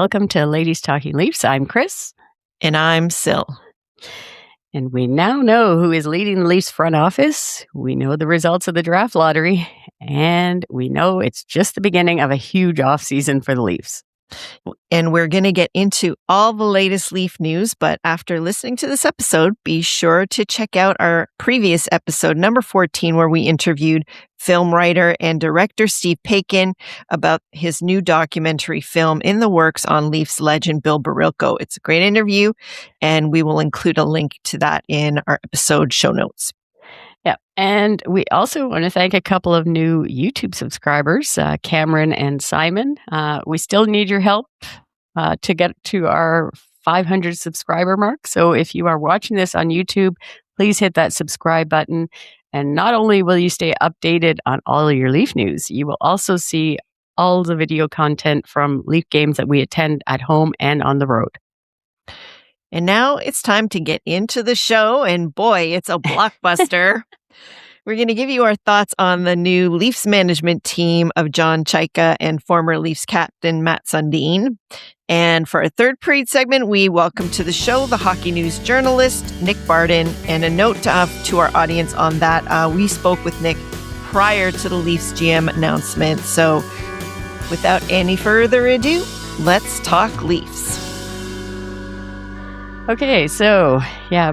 welcome to Ladies Talking Leafs. I'm Chris. And I'm Sil. And we now know who is leading the Leafs front office. We know the results of the draft lottery. And we know it's just the beginning of a huge offseason for the Leafs. And we're going to get into all the latest Leaf news. But after listening to this episode, be sure to check out our previous episode, number 14, where we interviewed film writer and director Steve Paikin about his new documentary film in the works on Leafs legend Bill Barilko. It's a great interview, and we will include a link to that in our episode show notes. Yeah. And we also want to thank a couple of new YouTube subscribers, Cameron and Simon. We still need your help to get to our 500 subscriber mark. So if you are watching this on YouTube, please hit that subscribe button. And not only will you stay updated on all of your Leaf news, you will also see all the video content from Leaf games that we attend at home and on the road. And now it's time to get into the show. And boy, it's a blockbuster. We're going to give you our thoughts on the new Leafs management team of John Chayka and former Leafs captain Mats Sundin. And for our third period segment, we welcome to the show the hockey news journalist, Nick Barden. And a note to our audience on that, we spoke with Nick prior to the Leafs GM announcement. So without any further ado, let's talk Leafs. Okay, so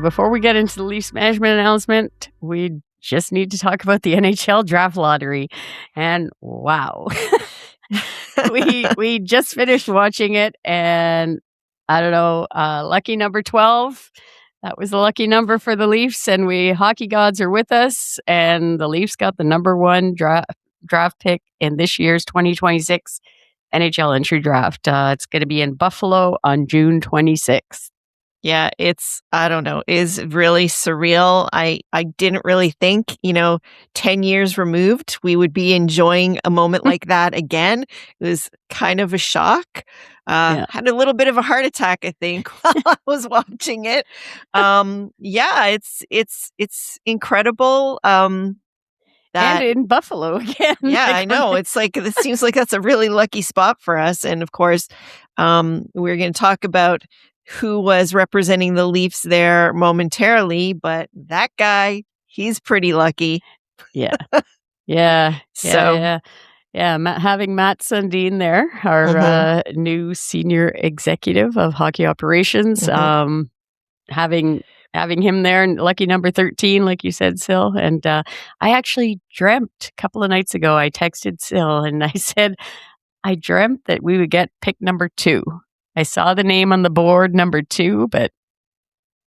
before we get into the Leafs management announcement, we just need to talk about the NHL draft lottery. And wow, we just finished watching it, and I don't know, lucky number 12. That was the lucky number for the Leafs, and hockey gods are with us, and the Leafs got the number one draft pick in this year's 2026 NHL entry draft. It's going to be in Buffalo on June 26th. Yeah, I don't know, is really surreal. I didn't really think, 10 years removed, we would be enjoying a moment like that again. It was kind of a shock. Had a little bit of a heart attack, I think, while I was watching it. It's incredible. And in Buffalo again. Yeah, I know. It's like, this seems like that's a really lucky spot for us. And of course, we're going to talk about who was representing the Leafs there momentarily, but that guy, he's pretty lucky. Yeah. Having Mats Sundin there, our new senior executive of hockey operations, having him there, and lucky number 13, like you said, Sil. And I actually dreamt a couple of nights ago, I texted Sil and I said, I dreamt that we would get pick number 2. I saw the name on the board, number 2, but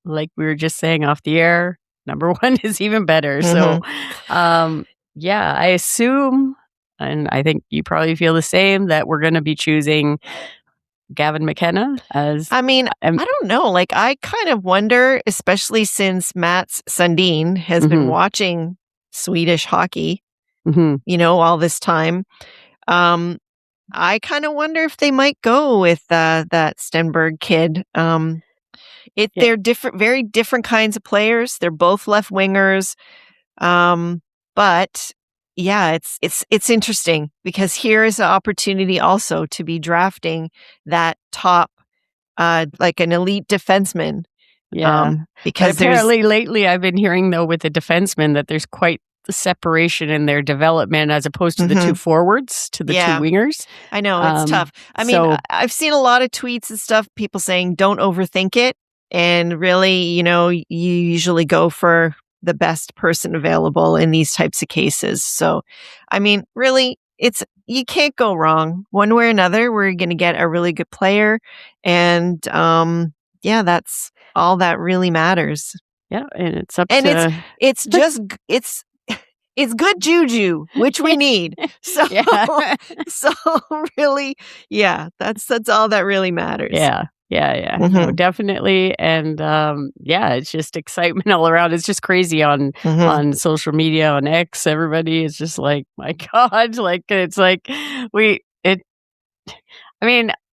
like we were just saying off the air, number 1 is even better. So, I assume, and I think you probably feel the same, that we're going to be choosing Gavin McKenna as... I mean, I don't know. Like, I kind of wonder, especially since Mats Sundin has been watching Swedish hockey, all this time. I kind of wonder if they might go with that Stenberg kid. They're different, very different kinds of players. They're both left wingers. But yeah, it's interesting because here is an opportunity also to be drafting that top, like an elite defenseman. Yeah, because apparently lately I've been hearing though with the defensemen that there's quite the separation in their development as opposed to the two forwards to the two wingers. I know, it's tough. I mean, I've seen a lot of tweets and stuff, people saying don't overthink it. And really, you usually go for the best person available in these types of cases. So, I mean, really, you can't go wrong. One way or another, we're going to get a really good player. And that's all that really matters. Yeah, and it's up to... It's good juju, which we need. So really, that's all that really matters. Yeah. No, definitely. And it's just excitement all around. It's just crazy on social media, on X. Everybody is just like, my God, like it's like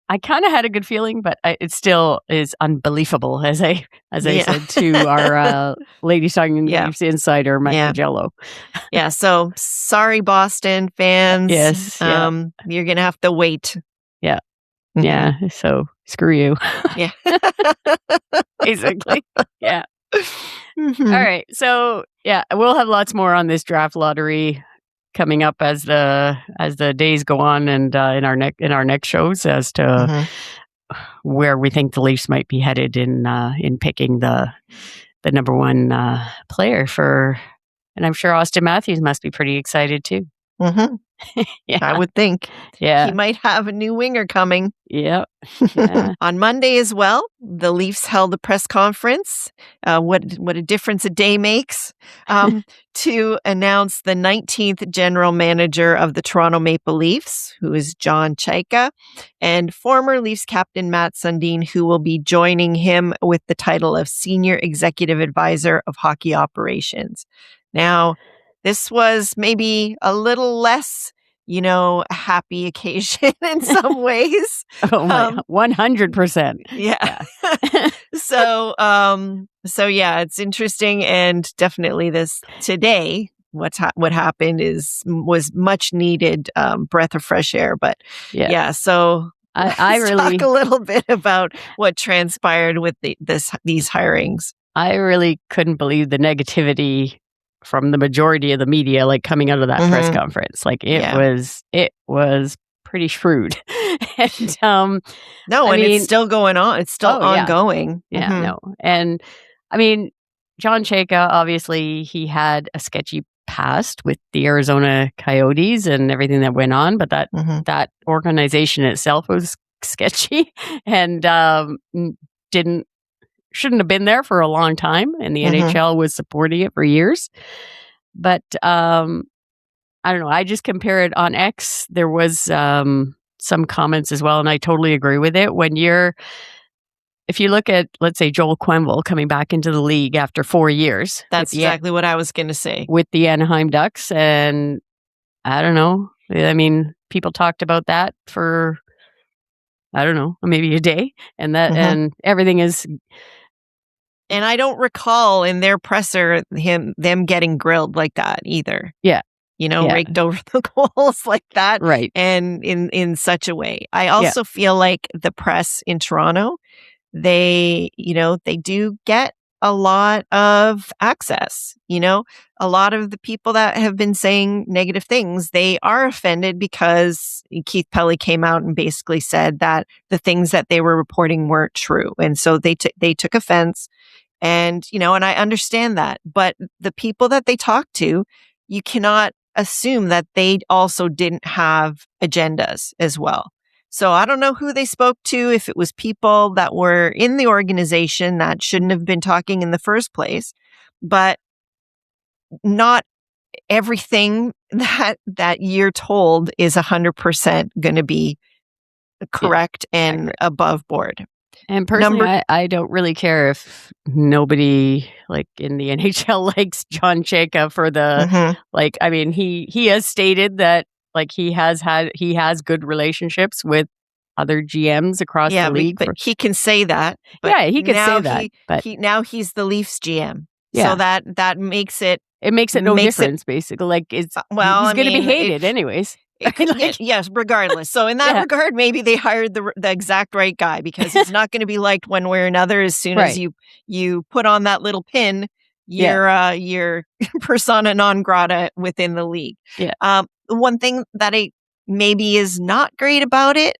I kind of had a good feeling, but it still is unbelievable, as I said to our Ladies Talking Leafs insider, Mike Magello. So sorry, Boston fans. Yes. You're going to have to wait. Yeah. Yeah. So screw you. Yeah. Basically. Yeah. Mhm. All right. So yeah, we'll have lots more on this draft lottery coming up as the days go on, and in our next shows as to Mhm. where we think the Leafs might be headed in picking the number one player for. And I'm sure Austin Matthews must be pretty excited too. Mhm. Yeah. I would think. Yeah. He might have a new winger coming. Yep. Yeah. On Monday as well, the Leafs held a press conference. What a difference a day makes, to announce the 19th general manager of the Toronto Maple Leafs, who is John Chayka, and former Leafs captain Mats Sundin, who will be joining him with the title of Senior Executive Advisor of Hockey Operations. Now, this was maybe a little less, a happy occasion in some ways. Oh my, 100%. Yeah. So yeah, it's interesting, and definitely this today. What happened was much needed breath of fresh air. But yeah, so I let's really talk a little bit about what transpired with these hirings. I really couldn't believe the negativity from the majority of the media, like coming out of that press conference. Like it was pretty shrewd. And no, I and mean, it's still going on. It's still ongoing. Yeah, no. And I mean, John Chayka, obviously he had a sketchy past with the Arizona Coyotes and everything that went on, but that organization itself was sketchy and shouldn't have been there for a long time, and the NHL was supporting it for years. But I don't know. I just compare it on X. There was some comments as well, and I totally agree with it. If you look at, let's say, Joel Quenneville coming back into the league after 4 years. That's exactly what I was going to say. With the Anaheim Ducks, and I don't know. I mean, people talked about that for, I don't know, maybe a day, and and everything is. And I don't recall in their presser them getting grilled like that either. Yeah. Raked over the goals like that. Right. And in such a way. I also feel like the press in Toronto, they do get a lot of access. A lot of the people that have been saying negative things, they are offended because Keith Pelly came out and basically said that the things that they were reporting weren't true. And so they took offense. And, and I understand that. But the people that they talk to, you cannot assume that they also didn't have agendas as well. So I don't know who they spoke to, if it was people that were in the organization that shouldn't have been talking in the first place. But not everything that you're told is 100% going to be correct and above board. And personally, I don't really care if nobody like in the NHL likes John Chayka for the I mean, he has stated that like he has good relationships with other GMs across the league. But he can say that. But he could say that. But now he's the Leafs GM. Yeah. So that makes it. It makes it no difference, basically. Like he's going to be hated anyways. Yes, regardless. So in that regard, maybe they hired the exact right guy, because he's not going to be liked one way or another. As soon as you put on that little pin, you're persona non grata within the league. Yeah. One thing that maybe is not great about it.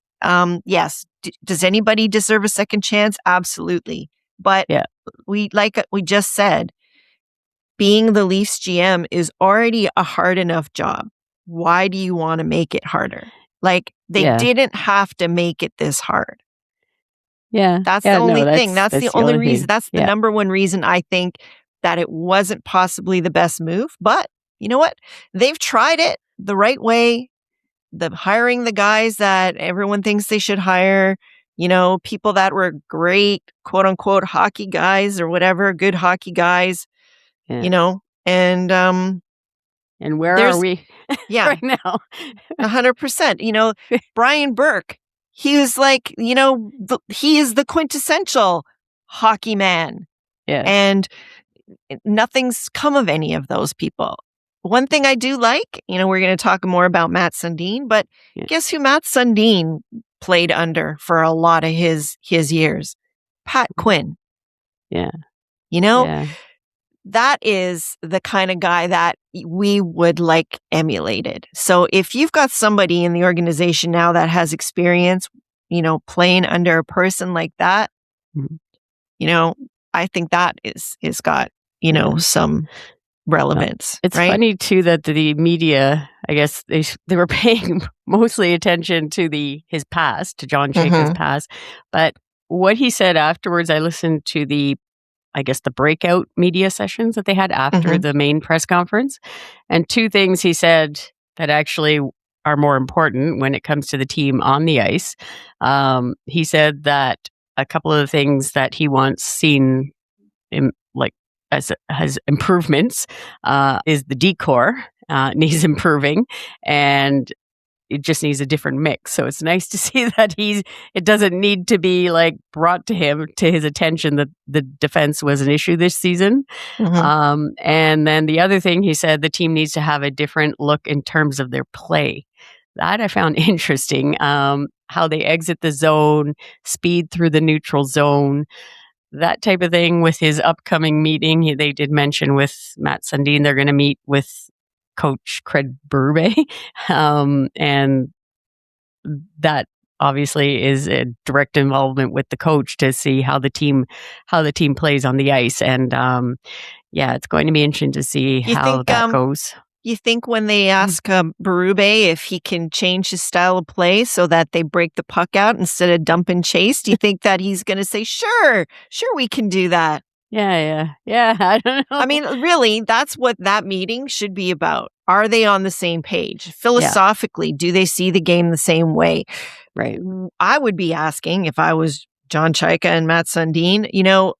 Yes. Does anybody deserve a second chance? Absolutely. But we just said, being the Leafs GM is already a hard enough job. Why do you want to make it harder? Like, they didn't have to make it this hard. Yeah. That's the only thing. That's the only reason. That's the number one reason I think that it wasn't possibly the best move. But you know what? They've tried it the right way. Hiring the guys that everyone thinks they should hire, people that were great, quote unquote, hockey guys or whatever, good hockey guys, and where are we right now? 100%. Brian Burke, he was like, he is the quintessential hockey man. Yeah. And nothing's come of any of those people. One thing I do like, we're going to talk more about Mats Sundin, but guess who Mats Sundin played under for a lot of his years. Pat Quinn. Yeah. You know, Yeah. that is the kind of guy that we would like emulated. So if you've got somebody in the organization now that has experience, you know, playing under a person like that, Mhm. you know, I think that is got, you know, some relevance. It's right? funny too that the media, I guess they were paying mostly attention to his past, to John Chayka's past, but what he said afterwards, I listened to the breakout media sessions that they had after the main press conference, and two things he said that actually are more important when it comes to the team on the ice. He said that a couple of the things that he wants seen in, as improvements is the decor needs improving, and it just needs a different mix. So it's nice to see that it doesn't need to be like brought to his attention that the defense was an issue this season. And then the other thing he said, the team needs to have a different look in terms of their play. That I found interesting. How they exit the zone, speed through the neutral zone, that type of thing. With his upcoming meeting, they did mention with Mats Sundin, they're going to meet with Coach Craig Berube, and that obviously is a direct involvement with the coach to see how the team plays on the ice. And it's going to be interesting to see how that goes. You think when they ask Berube if he can change his style of play so that they break the puck out instead of dump and chase, do you think that he's going to say, sure, we can do that? Yeah. I don't know. I mean, really, that's what that meeting should be about. Are they on the same page? Philosophically, do they see the game the same way? Right. I would be asking, if I was John Chayka and Mats Sundin, you know,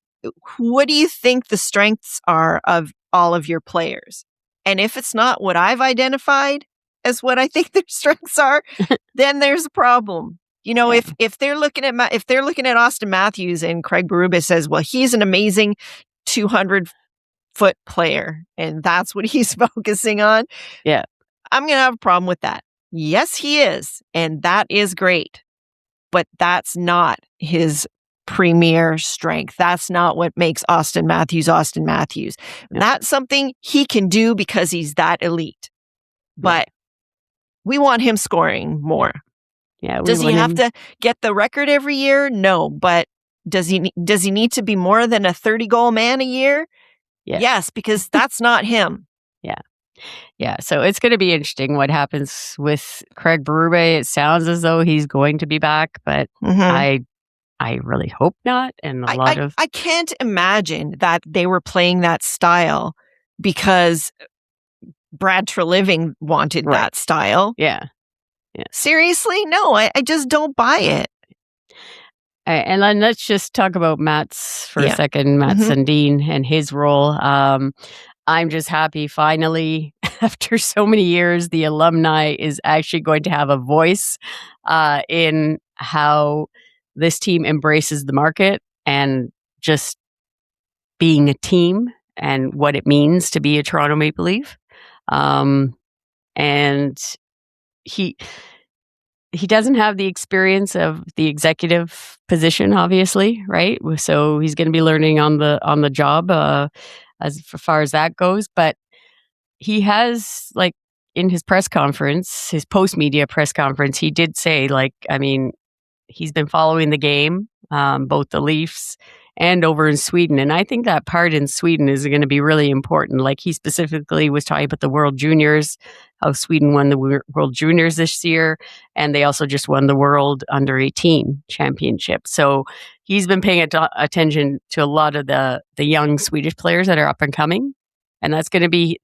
what do you think the strengths are of all of your players? And if it's not what I've identified as what I think their strengths are, then there's a problem. You know, if they're looking at Austin Matthews and Craig Berube says, well, he's an amazing 200-foot player and that's what he's focusing on. Yeah. I'm going to have a problem with that. Yes, he is. And that is great. But that's not his premier strength. That's not what makes Austin Matthews. Yeah. That's something he can do because he's that elite. But we want him scoring more. Yeah. Does he have to get the record every year? No. But does he need to be more than a 30-goal man a year? Yes, because that's not him. Yeah, so it's going to be interesting what happens with Craig Berube. It sounds as though he's going to be back, but I really hope not. And I can't imagine that they were playing that style because Brad Treliving wanted that style. Yeah. Seriously? No, I just don't buy it. And then let's just talk about Mats for a second, Mats Sundin and his role. I'm just happy finally, after so many years, the alumni is actually going to have a voice in how this team embraces the market and just being a team and what it means to be a Toronto Maple Leaf. And he doesn't have the experience of the executive position, obviously, right? So he's going to be learning on the job as far as that goes. But he has, like, in his press conference, his post-media press conference, he did say, he's been following the game, both the Leafs and over in Sweden. And I think that part in Sweden is going to be really important. Like, he specifically was talking about the World Juniors, how Sweden won the World Juniors this year. And they also just won the World Under-18 Championship. So he's been paying attention to a lot of the young Swedish players that are up and coming. And that's going to be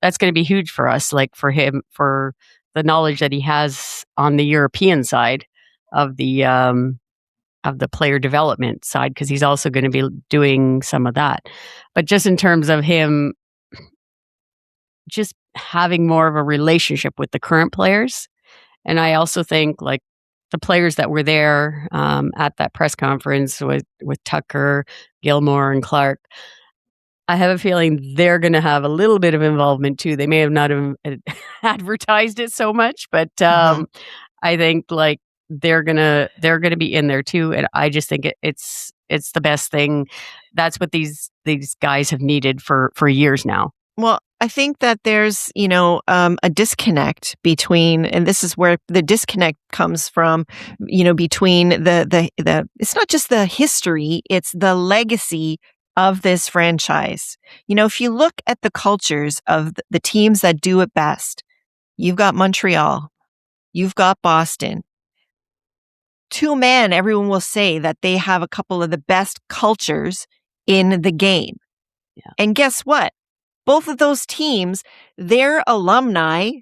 huge for us, like for him, for the knowledge that he has on the European side of the player development side, because he's also going to be doing some of that. But just in terms of him just having more of a relationship with the current players. And I also think, like, the players that were there at that press conference with Tucker, Gilmore, and Clark, I have a feeling they're going to have a little bit of involvement too. They may have not advertised it so much, but I think, like, they're gonna be in there too. And I just think it's the best thing. That's what these guys have needed for years now. Well, I think that there's, a disconnect between, and this is where the disconnect comes from, between the it's not just the history, it's the legacy of this franchise. If you look at the cultures of the teams that do it best, you've got Montreal, you've got Boston. Two-man, everyone will say that they have a couple of the best cultures in the game. Yeah. And guess what? Both of those teams, their alumni,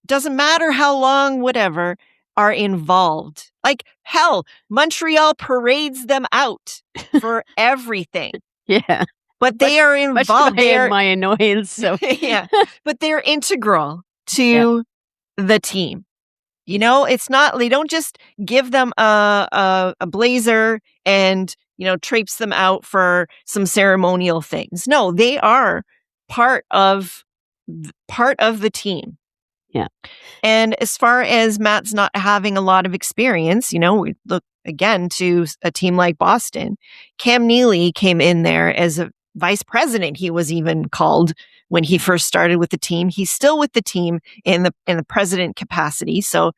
doesn't matter how long, whatever, are involved. Like, hell, Montreal parades them out for everything. Yeah. But they are involved. My annoyance. So. Yeah. But they're integral to the team. It's not, they don't just give them a blazer and, traipse them out for some ceremonial things. No, they are part of the team. Yeah. And as far as Matt's not having a lot of experience, we look again to a team like Boston. Cam Neely came in there as a vice president. He was even called when he first started with the team. He's still with the team in the president capacity. So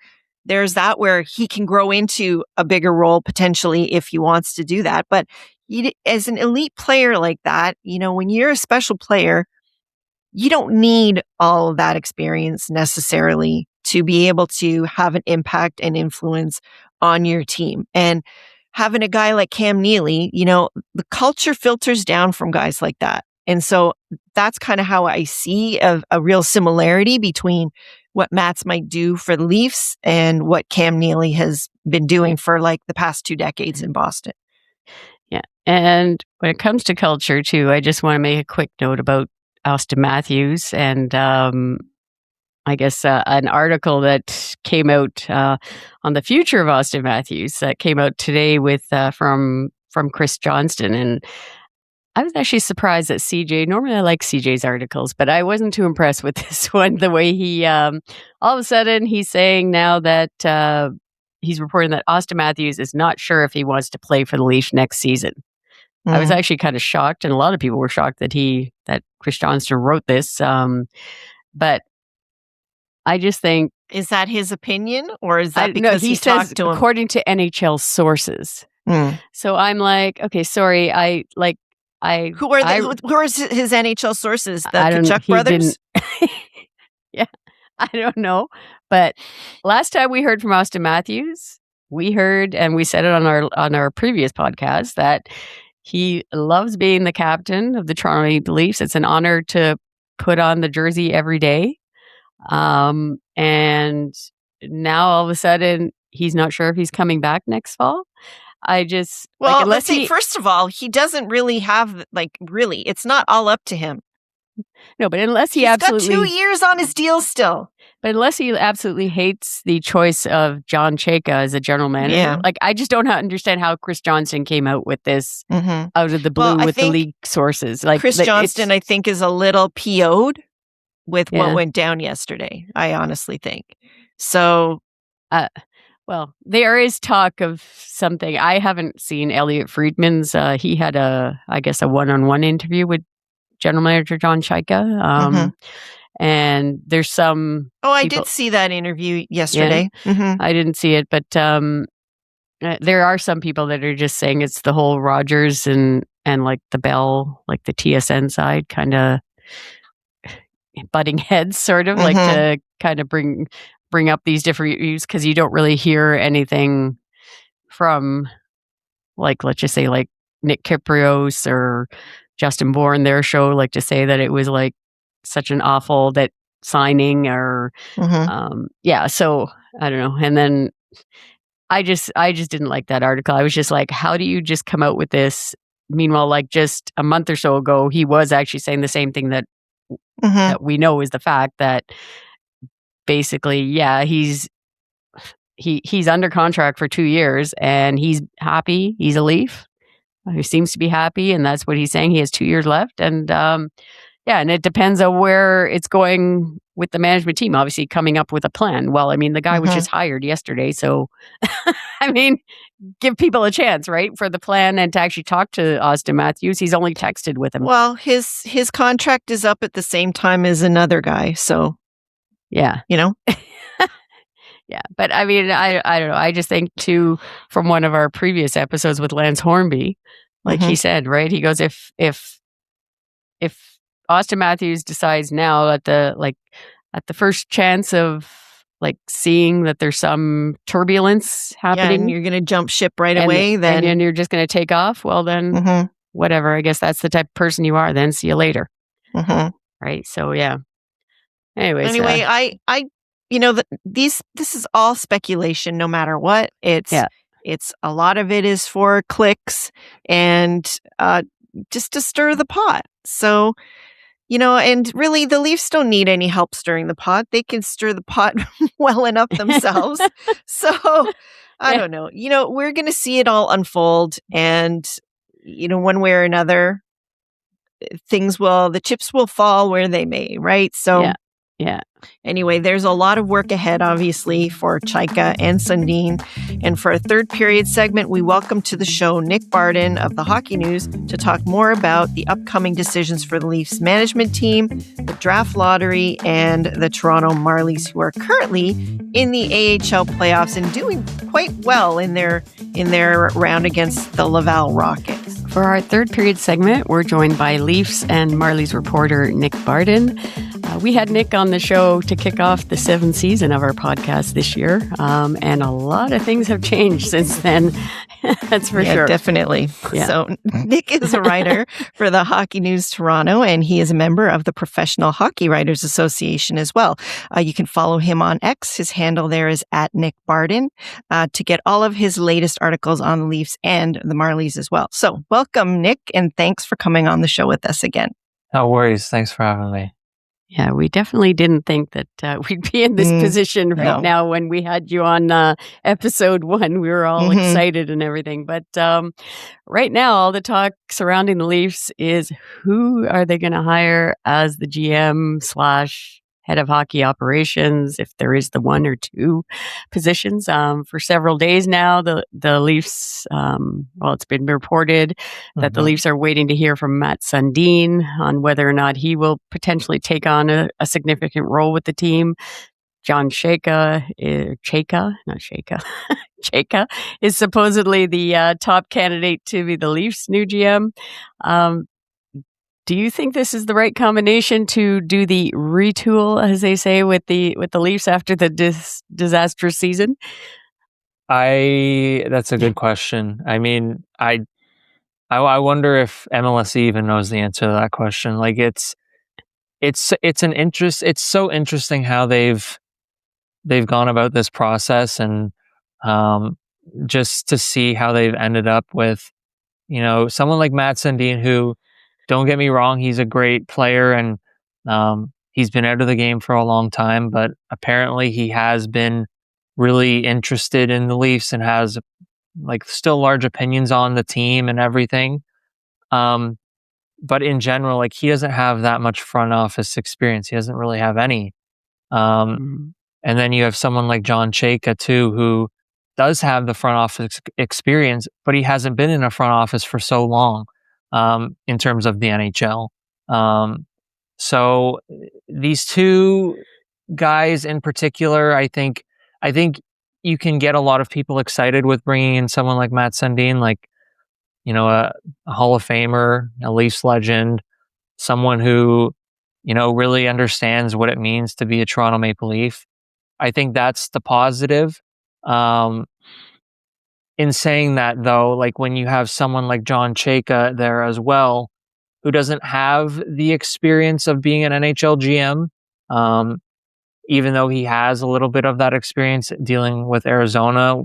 there's that where he can grow into a bigger role potentially if he wants to do that. But as an elite player like that, when you're a special player, you don't need all of that experience necessarily to be able to have an impact and influence on your team. And having a guy like Cam Neely, the culture filters down from guys like that. And so that's kind of how I see a real similarity between what Mats might do for the Leafs and what Cam Neely has been doing for like the past 2 decades in Boston. Yeah. And when it comes to culture too, I just want to make a quick note about Austin Matthews and I guess an article that came out on the future of Austin Matthews that came out today with from Chris Johnston. And I was actually surprised that CJ, normally I like CJ's articles, but I wasn't too impressed with this one. The way he, all of a sudden he's saying now that he's reporting that Austin Matthews is not sure if he wants to play for the Leafs next season. I was actually kind of shocked, and a lot of people were shocked that Chris Johnston wrote this. But I just think, is that his opinion, or is that because he says, talked to him? According to NHL sources. So I'm like, okay, sorry, who are his NHL sources? The Kachuk brothers? Yeah, I don't know. But last time we heard from Austin Matthews, we heard, and we said it on our previous podcast, that he loves being the captain of the Toronto Maple Leafs. It's an honor to put on the jersey every day. And now all of a sudden, he's not sure if he's coming back next fall. Let's say, first of all, he doesn't really have, really, it's not all up to him. No, but unless he's got 2 years on his deal still. But unless he absolutely hates the choice of John Chayka as a general manager, I just don't understand how Chris Johnston came out with this out of the blue with the league sources. Chris Johnston, I think, is a little PO'd with what went down yesterday. I honestly think so. Well, there is talk of something. I haven't seen Elliot Friedman's. He had a one-on-one interview with general manager John Chayka. And there's some. Oh, I did see that interview yesterday. Yeah. I didn't see it, but there are some people that are just saying it's the whole Rogers and like the Bell, like the TSN side, kind of butting heads, sort of like to kind of bring up these different views, because you don't really hear anything from, like, let's just say like Nick Kyprios or Justin Bourne, their show, like to say that it was like such an awful that signing or so I don't know. And then I just didn't like that article. I was just like, how do you just come out with this? Meanwhile, like just a month or so ago, he was actually saying the same thing that we know is the fact that basically, he's under contract for 2 years and he's happy. He's a Leaf. He seems to be happy, and that's what he's saying. He has 2 years left, and Yeah, and it depends on where it's going with the management team, obviously coming up with a plan. Well, I mean, the guy was just hired yesterday, so I mean, give people a chance, right, for the plan and to actually talk to Austin Matthews. He's only texted with him. Well, his contract is up at the same time as another guy, so yeah. Yeah, but I mean, I don't know. I just think too, from one of our previous episodes with Lance Hornby, like he said, right? He goes, if Austin Matthews decides now at the first chance of seeing that there's some turbulence happening, and you're going to jump ship right away, then you're just going to take off. Well, then whatever. I guess that's the type of person you are. Then see you later. Right. So yeah. Anyways, anyway, I this is all speculation. No matter what, it's a lot of it is for clicks and just to stir the pot. So. And really, the Leafs don't need any help stirring the pot. They can stir the pot well enough themselves. So, I don't know. We're going to see it all unfold. And, one way or another, the chips will fall where they may, right? So, yeah. Anyway, there's a lot of work ahead, obviously, for Chayka and Sundin. And for our third period segment, we welcome to the show Nick Barden of the Hockey News to talk more about the upcoming decisions for the Leafs management team, the draft lottery, and the Toronto Marlies, who are currently in the AHL playoffs and doing quite well in their round against the Laval Rockets. For our third period segment, we're joined by Leafs and Marlies reporter Nick Barden. We had Nick on the show to kick off the 7th season of our podcast this year, and a lot of things have changed since then. That's for sure. Definitely. Yeah. So Nick is a writer for the Hockey News Toronto, and he is a member of the Professional Hockey Writers Association as well. You can follow him on X. His handle there is @NickBarden to get all of his latest articles on the Leafs and the Marlies as well. So welcome, Nick, and thanks for coming on the show with us again. No worries. Thanks for having me. Yeah, we definitely didn't think that we'd be in this position now when we had you on episode 1. We were all excited and everything. But right now, all the talk surrounding the Leafs is who are they going to hire as the GM / head of hockey operations, if there is the one or two positions. For several days now, the Leafs, it's been reported that the Leafs are waiting to hear from Mats Sundin on whether or not he will potentially take on a significant role with the team. John Chayka is supposedly the top candidate to be the Leafs' new GM. Do you think this is the right combination to do the retool, as they say, with the Leafs after the disastrous season? That's a good question. I mean, I wonder if MLS even knows the answer to that question. Like it's so interesting how they've gone about this process, and just to see how they've ended up with, someone like Mats Sundin, who, don't get me wrong, he's a great player, and he's been out of the game for a long time, but apparently he has been really interested in the Leafs and has still large opinions on the team and everything. But in general, he doesn't have that much front office experience. He doesn't really have any. And then you have someone like John Chayka too, who does have the front office experience, but he hasn't been in a front office for so long. In terms of the NHL. So these two guys in particular, I think you can get a lot of people excited with bringing in someone like Mats Sundin, a Hall of Famer, a Leafs legend, someone who, really understands what it means to be a Toronto Maple Leaf. I think that's the positive. In saying that, though, when you have someone like John Chayka there as well, who doesn't have the experience of being an NHL GM, even though he has a little bit of that experience dealing with Arizona,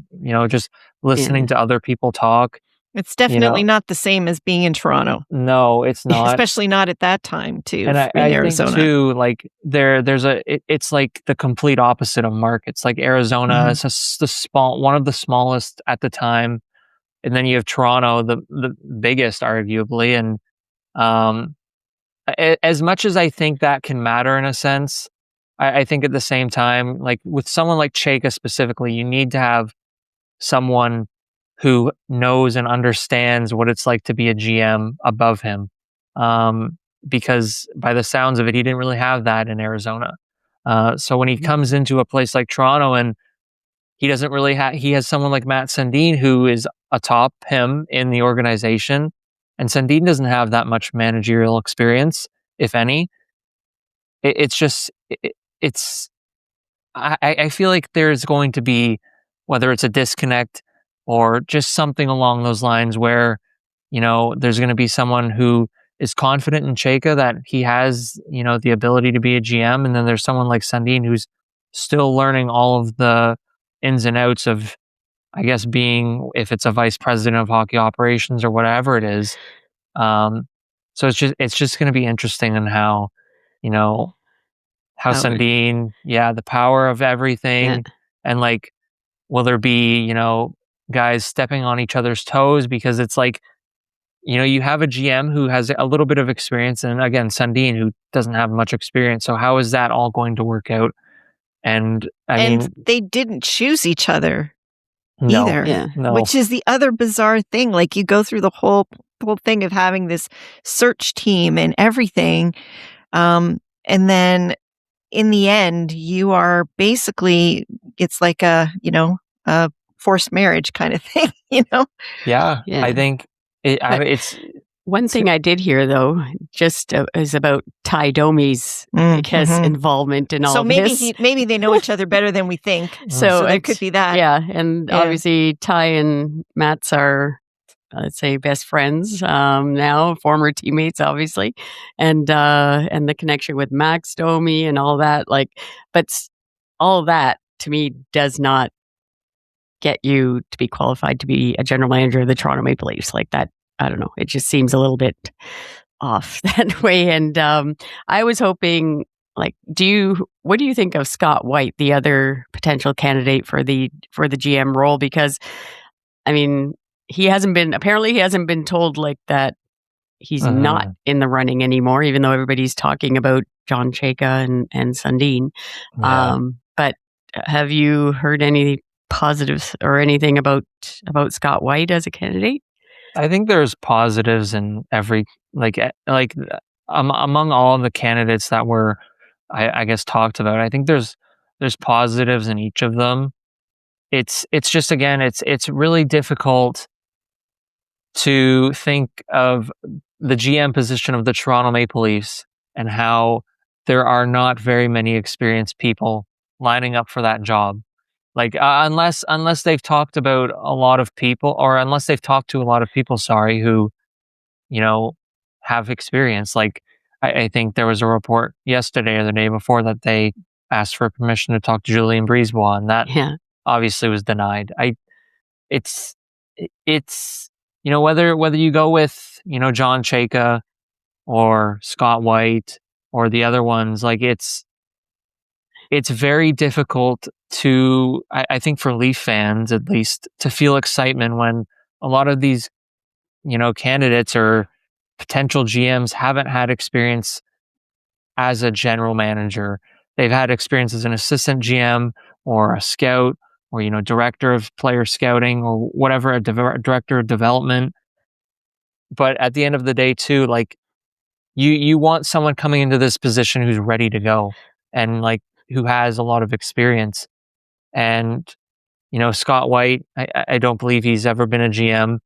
just listening to other people talk. It's definitely not the same as being in Toronto. No, it's not. Especially not at that time, too. And I Arizona. think, too, it's like the complete opposite of markets. Like Arizona is one of the smallest at the time. And then you have Toronto, the biggest, arguably. And as much as I think that can matter in a sense, I think at the same time, like with someone like Chayka specifically, you need to have someone who knows and understands what it's like to be a GM above him. Because by the sounds of it, he didn't really have that in Arizona. So when he comes into a place like Toronto and he doesn't really have, he has someone like Mats Sundin who is atop him in the organization. And Sundin doesn't have that much managerial experience, if any. I feel like there's going to be, whether it's a disconnect or just something along those lines where, there's going to be someone who is confident in Chayka that he has, the ability to be a GM. And then there's someone like Sundin who's still learning all of the ins and outs of, I guess, being, if it's a vice president of hockey operations or whatever it is. So it's just going to be interesting in how Sundin, the power of everything, and like, will there be, guys stepping on each other's toes? Because it's like, you have a GM who has a little bit of experience, and again, Sundin, who doesn't have much experience. So how is that all going to work out? And I mean, they didn't choose each other either, no. Which is the other bizarre thing. Like, you go through the whole thing of having this search team and everything, and then in the end, you are basically, it's like a forced marriage kind of thing, Yeah. I think it's one thing I did hear though, just is about Ty Domi's, I guess, involvement in all of this. So maybe they know each other better than we think. So it could be that. Yeah, and obviously Ty and Mats are, let's say, best friends now, former teammates, obviously, and the connection with Max Domi and all that. Like, but all that to me does not get you to be qualified to be a general manager of the Toronto Maple Leafs. Like that, I don't know. It just seems a little bit off that way. And I was hoping, like, what do you think of Scott White, the other potential candidate for the GM role? Because, I mean, he hasn't been told like that he's not in the running anymore, even though everybody's talking about John Chayka and Sundin. Yeah. But have you heard any positives or anything about Scott White as a candidate? I think there's positives in every, among all the candidates that were, I guess, talked about. I think there's positives in each of them. It's just, again, it's really difficult to think of the GM position of the Toronto Maple Leafs and how there are not very many experienced people lining up for that job. Like, unless they've talked about a lot of people, or unless they've talked to a lot of people, who, have experience. Like, I think there was a report yesterday or the day before that they asked for permission to talk to Julien Brisebois, and that obviously was denied. It's whether you go with, John Chayka or Scott White or the other ones, like it's very difficult to, I think for Leaf fans at least, to feel excitement when a lot of these, candidates or potential GMs haven't had experience as a general manager. They've had experience as an assistant GM or a scout or, director of player scouting or whatever, a director of development. But at the end of the day too, like you want someone coming into this position who's ready to go and like who has a lot of experience. And, Scott White, I don't believe he's ever been a GM.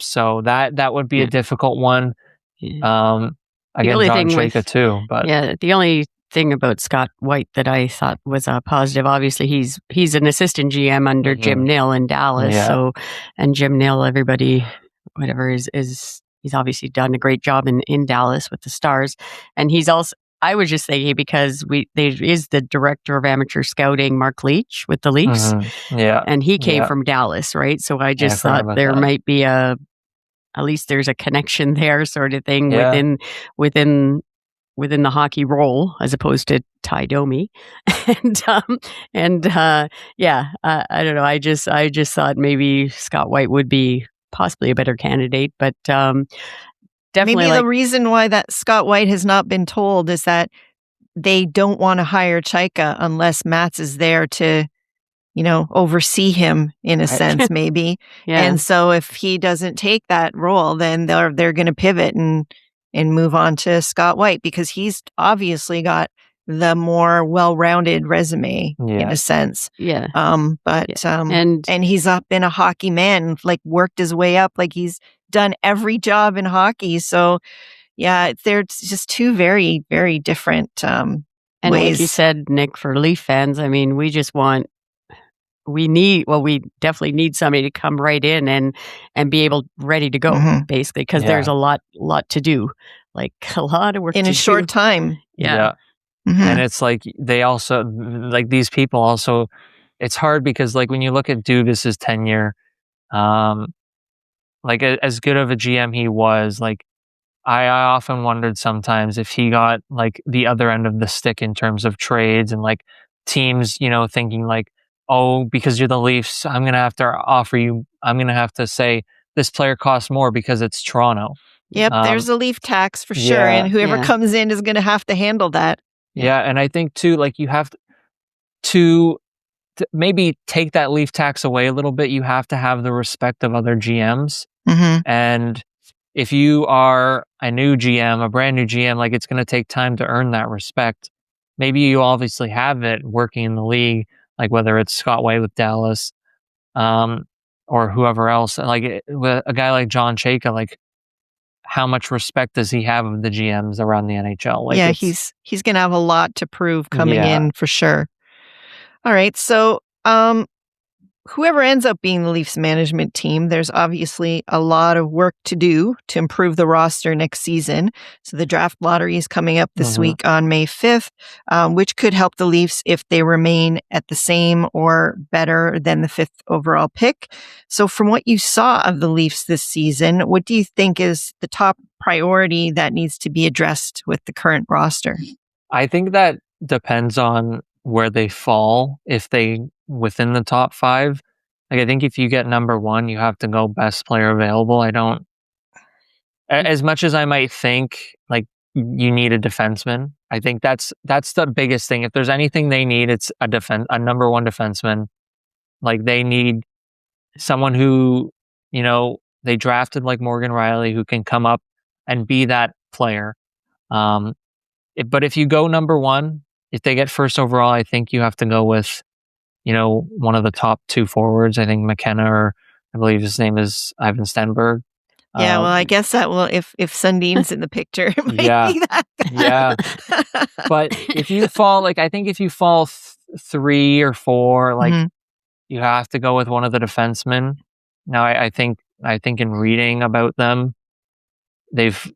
So that would be a difficult one. Again, John Chayka too. But the only thing about Scott White that I thought was a positive, obviously he's an assistant GM under Jim Nill in Dallas. Yeah. So, and Jim Nill, everybody, whatever, is he's obviously done a great job in Dallas with the Stars. And he's also, I was just thinking, because there is the director of amateur scouting, Mark Leach, with the Leafs. Yeah. And he came from Dallas, right? So I just thought there might be at least there's a connection there, sort of thing, within the hockey role, as opposed to Ty Domi. I don't know. I just thought maybe Scott White would be possibly a better candidate, but definitely maybe the reason why that Scott White has not been told is that they don't want to hire Chayka unless Mats is there to, oversee him in a sense, maybe. Yeah. And so if he doesn't take that role, then they're going to pivot and move on to Scott White, because he's obviously got the more well-rounded resume in a sense. Yeah. And he's been a hockey man, like worked his way up, like he's done every job in hockey. So yeah, they're just two very, very different and ways. Like you said, Nick, for Leaf fans, I mean, we definitely need somebody to come right in and be ready to go, basically, because there's a lot to do, like a lot of work in a short time. Yeah. And it's like they also, like these people also, it's hard because like when you look at Dubas's tenure, like as good of a GM he was, like I often wondered sometimes if he got like the other end of the stick in terms of trades and like teams, thinking like, oh, because you're the Leafs, I'm going to have to say this player costs more because it's Toronto. Yep, there's a Leaf tax for sure. And whoever comes in is going to have to handle that. Yeah. And I think too, like you have to maybe take that Leaf tax away a little bit. You have to have the respect of other GMs. And if you are a new GM, a brand new GM, like it's going to take time to earn that respect. Maybe you obviously have it working in the league, like whether it's Scott White with Dallas, or whoever else. Like with a guy like John Chayka, like how much respect does he have of the GMs around the NHL? Like he's going to have a lot to prove coming in for sure. All right, so whoever ends up being the Leafs management team, there's obviously a lot of work to do to improve the roster next season. So the draft lottery is coming up this week on May 5th, which could help the Leafs if they remain at the same or better than the 5th overall pick. So from what you saw of the Leafs this season, what do you think is the top priority that needs to be addressed with the current roster? I think that depends on where they fall. If they within the top 5, like I think if you get number 1, you have to go best player available. As much as I might think like you need a defenseman, I think that's the biggest thing. If there's anything they need, it's a number 1 defenseman. Like they need someone who, they drafted like Morgan Rielly, who can come up and be that player. But if you go number 1, if they get first overall, I think you have to go with, one of the top 2 forwards. I think McKenna, or I believe his name is Ivan Stenberg. Yeah, well, I guess that will, if Sundin's in the picture, it might be that guy. Yeah. But if you fall, I think if you fall 3 or 4, you have to go with one of the defensemen. Now, I think in reading about them, they've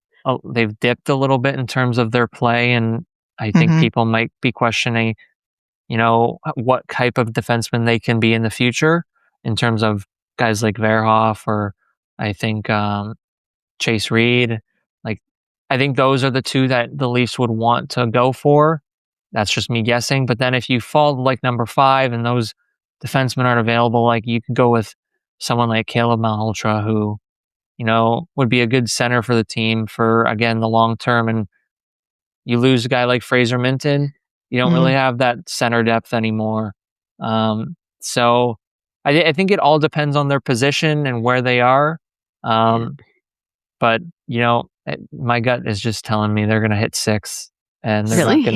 dipped a little bit in terms of their play, and I think people might be questioning, what type of defenseman they can be in the future in terms of guys like Verhoff, or I think Chase Reed. Like, I think those are the 2 that the Leafs would want to go for. That's just me guessing. But then if you fall like number 5 and those defensemen aren't available, like you could go with someone like Caleb Malhotra, who, would be a good center for the team for, again, the long term. And you lose a guy like Fraser Minton, you don't really have that center depth anymore. So I think it all depends on their position and where they are. But, my gut is just telling me they're going to hit 6. And they're not going to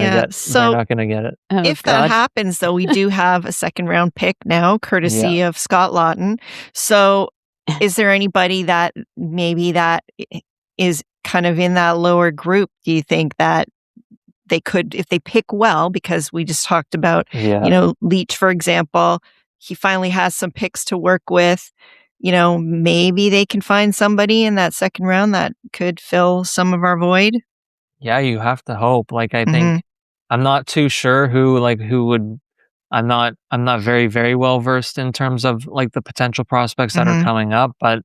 get it. If that happens, though, we do have a second round pick now, courtesy of Scott Lawton. So is there anybody that maybe that is kind of in that lower group? Do you think that they could, if they pick well, because we just talked about, Leach, for example, he finally has some picks to work with. Maybe they can find somebody in that second round that could fill some of our void. Yeah, you have to hope. Like, I think I'm not too sure who would. I'm not very, very well versed in terms of like the potential prospects that are coming up. But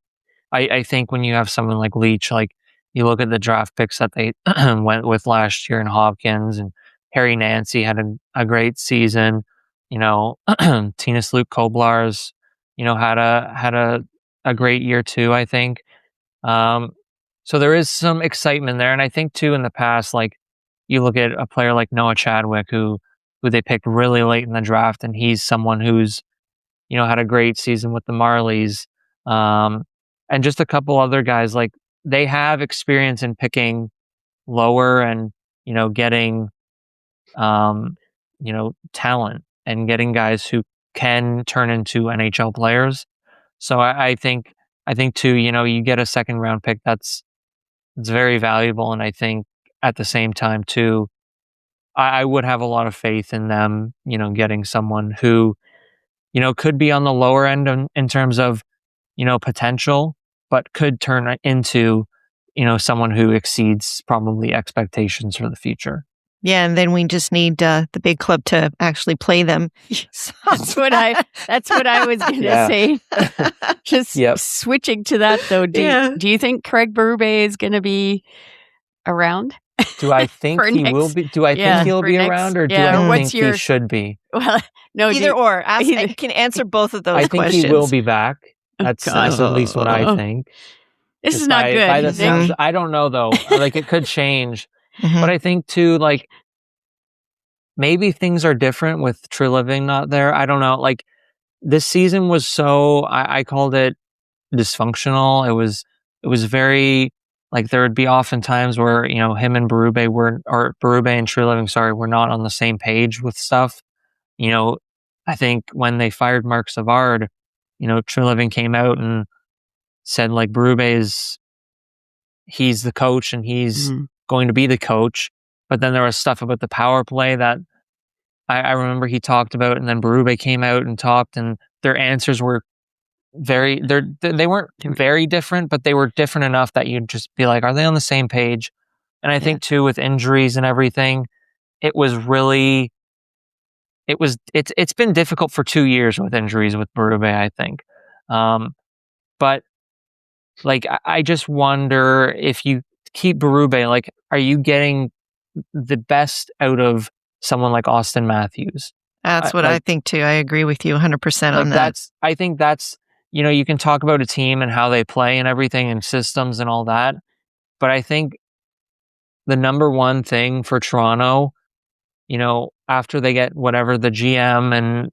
I think when you have someone like Leach, like you look at the draft picks that they went with last year, and Hopkins and Harry Nancy had a great season. Tinas Luke Koblars, had a great year too, I think. So there is some excitement there. And I think too, in the past, like you look at a player like Noah Chadwick, who they picked really late in the draft, and he's someone who's, had a great season with the Marlies. And just a couple other guys, like they have experience in picking lower and, getting, talent and getting guys who can turn into NHL players. So I think too, you get a second round pick it's very valuable. And I think at the same time too, I would have a lot of faith in them, getting someone who, could be on the lower end in terms of, potential, but could turn into, someone who exceeds probably expectations for the future. Yeah, and then we just need the big club to actually play them. That's what I was going to say. Just switching to that though. Do you think Craig Berube is going to be around? Do I think he will be? Do I think he'll be around, or do I think he should be? Well, no, either or. I can answer both of those questions. I think he will be back. That's at least what I think. This is not good. I don't know though. Like it could change, but I think too, like maybe things are different with Treliving not there. I don't know. Like this season was so I called it dysfunctional. It was very. Like there would be often times where, him and Berube and Treliving, were not on the same page with stuff. I think when they fired Mark Savard, Treliving came out and said like he's the coach and he's going to be the coach. But then there was stuff about the power play that I remember he talked about, and then Berube came out and talked, and their answers were they weren't very different, but they were different enough that you'd just be like, are they on the same page? And I think too, with injuries and everything, it's been difficult for 2 years with injuries with Berube, I think. But like, I just wonder if you keep Berube, like, are you getting the best out of someone like Austin Matthews? That's what I think too. I agree with you 100% on that. I think that's, you can talk about a team and how they play and everything and systems and all that. But I think the number one thing for Toronto, after they get whatever the GM and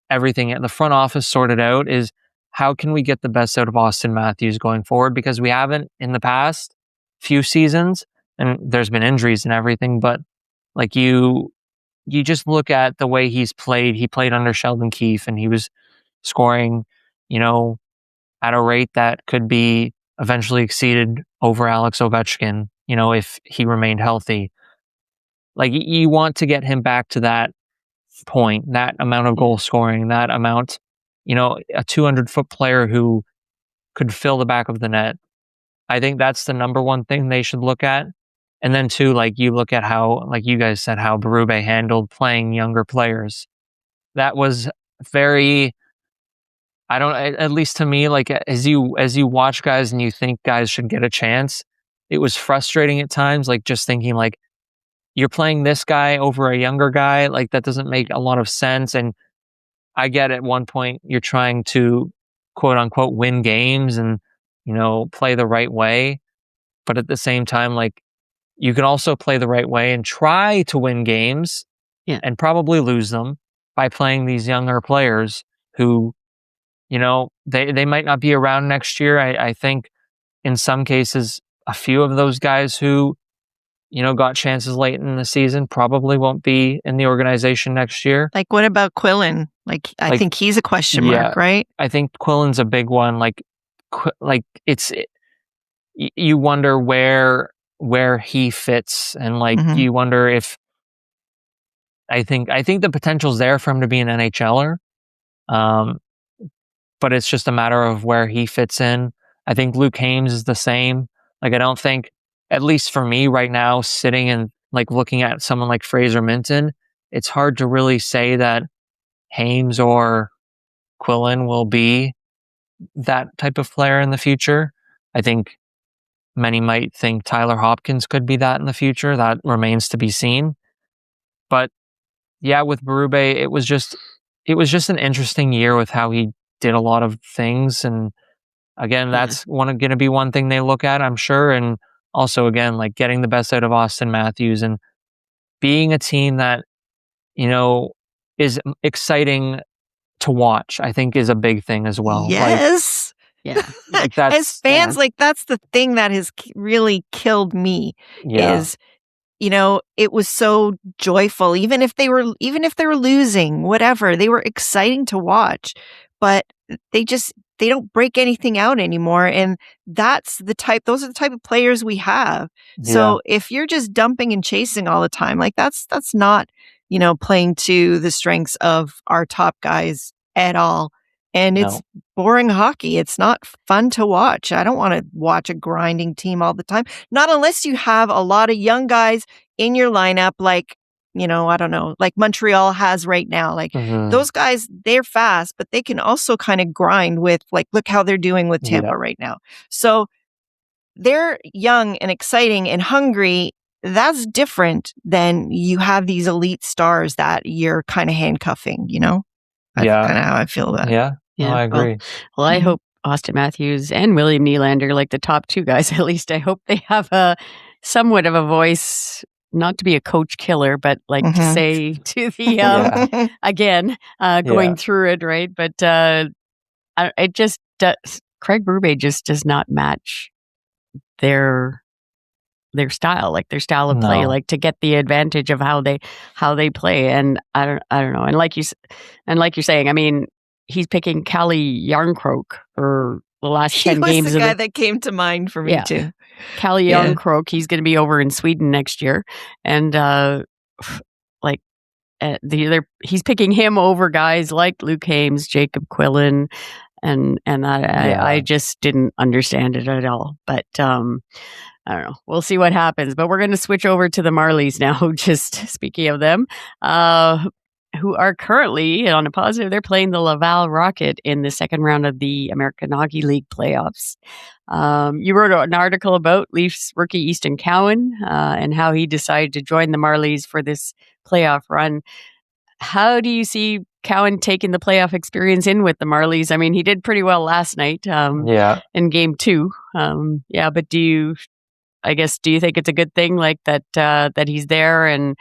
everything at the front office sorted out, is how can we get the best out of Austin Matthews going forward? Because we haven't in the past few seasons, and there's been injuries and everything, but like you just look at the way he's played. He played under Sheldon Keefe and he was scoring, at a rate that could be eventually exceeded over Alex Ovechkin, if he remained healthy. Like you want to get him back to that point, that amount of goal scoring, that amount, a 200-foot player who could fill the back of the net. I think that's the number one thing they should look at. And then too, like you look at how, like you guys said, how Berube handled playing younger players. That was very, at least to me, like as you watch guys and you think guys should get a chance, it was frustrating at times, like just thinking like, you're playing this guy over a younger guy, like that doesn't make a lot of sense. And I get at one point you're trying to quote unquote win games and, play the right way. But at the same time, like you can also play the right way and try to win games and probably lose them by playing these younger players who, they might not be around next year. I think in some cases, a few of those guys who, got chances late in the season probably won't be in the organization next year. Like what about Quillen? I think he's a question mark, right? I think Quillen's a big one. Like you wonder where he fits, and like you wonder if I think the potential's there for him to be an NHLer. But it's just a matter of where he fits in. I think Luke Hames is the same. Like I don't think, at least for me right now, sitting and like looking at someone like Fraser Minton, it's hard to really say that Hames or Quillen will be that type of player in the future. I think many might think Tyler Hopkins could be that in the future. That remains to be seen. But yeah, with Berube, it was just an interesting year with how he did a lot of things, and again, that's going to be one thing they look at, I'm sure. And also, again, like getting the best out of Austin Matthews and being a team that, is exciting to watch, I think is a big thing as well. Yes. Like that's, as fans, like that's the thing that has really killed me is, it was so joyful. Even if they were losing, whatever, they were exciting to watch, but they don't break anything out anymore. And those are the type of players we have. Yeah. So if you're just dumping and chasing all the time, like that's not, playing to the strengths of our top guys at all. And it's boring hockey. It's not fun to watch. I don't want to watch a grinding team all the time. Not unless you have a lot of young guys in your lineup, like, I don't know, like Montreal has right now. Like those guys, they're fast, but they can also kind of grind with, like, look how they're doing with Tampa right now. So they're young and exciting and hungry. That's different than you have these elite stars that you're kind of handcuffing, That's kind of how I feel about it. Yeah. No, I agree. Well, I hope Austin Matthews and William Nylander, like the top two guys, at least, I hope they have a somewhat of a voice, not to be a coach killer, but like to say to the, again, going through it, right? But it just does. Craig Berube just does not match their style, like their style of play, like to get the advantage of how they play. And I don't know. And like you're saying, I mean, he's picking Calle Jarnkrok for the last 10 games. He was the guy that came to mind for me too. Calle Jarnkrok, he's going to be over in Sweden next year. And he's picking him over guys like Luke Hames, Jacob Quillen, and I just didn't understand it at all. But I don't know. We'll see what happens. But we're going to switch over to the Marlies now. Just speaking of them, who are currently, on a positive, they're playing the Laval Rocket in the second round of the American Hockey League playoffs. You wrote an article about Leafs rookie Easton Cowan and how he decided to join the Marlies for this playoff run. How do you see Cowan taking the playoff experience in with the Marlies? I mean, he did pretty well last night in game 2. But do you think it's a good thing, like that he's there and